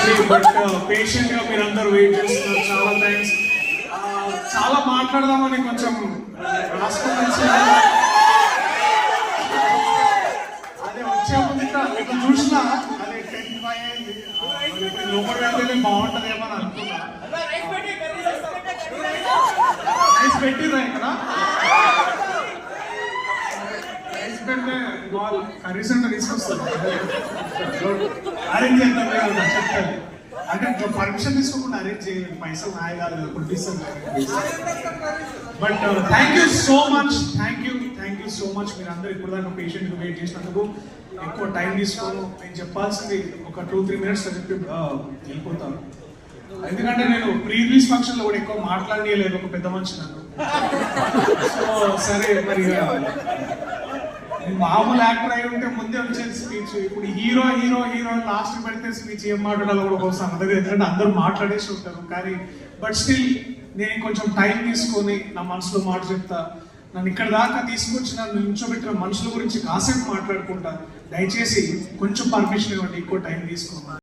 Sorry but patient గా మీరందరూ wait చేస్తున్నారు. చాలా థ్యాంక్స్. చాలా మాట్లాడదామని కొంచెం రాసుకొని అదే వచ్చే ముందు ఇప్పుడు చూసినా అదే 10-5 అయింది. లోపల వెళ్తే బాగుంటదేమో అని అనుకున్నా. రైస్ పెట్టిరా ఇక్కడ రైస్ పెడితే వాళ్ళు కర్రీస్ అంటే తీసుకొస్తారు. అరేంజ్ చేద్దాం చెప్తాను అంటే పర్మిషన్ తీసుకోకుండా అరేంజ్ చేయలేదు. పైసలు నాయ కాదు కొట్టిస్తాను. But thank you so much. Thank you so much. మీరు అందరూ ఇప్పుడు దాకా పేషెంట్ వెయిట్ చేసినందుకు. ఎక్కువ టైం తీసుకోను. నేను చెప్పాల్సింది ఒక 2-3 minutes చెప్పి వెళ్ళిపోతాను. ఎందుకంటే నేను ప్రీ రిలీజ్ ఫంక్షన్ లో కూడా ఎక్కువ మాట్లాడలేదు ఒక పెద్ద మనిషి నన్ను. సో సరే మరి మామూలు యాక్టర్ అయి ఉంటే ముందే వచ్చేది స్పీచ్. ఇప్పుడు హీరో లాస్ట్ పెడితే స్పీచ్ ఏం మాట్లాడాలో కూడా ఒకసారి అందరూ, ఎందుకంటే అందరూ మాట్లాడేసి ఉంటారు. కానీ బట్ స్టిల్ నేను కొంచెం టైం తీసుకొని నా మనసులో మాట చెప్తా. నన్ను ఇక్కడ దాకా తీసుకొచ్చి నన్ను నిల్చోబెట్టిన మనుషుల గురించి కాసేపు మాట్లాడుకుంటా. దయచేసి కొంచెం పర్మిషన్ ఇవ్వండి, ఎక్కువ టైం తీసుకున్నా.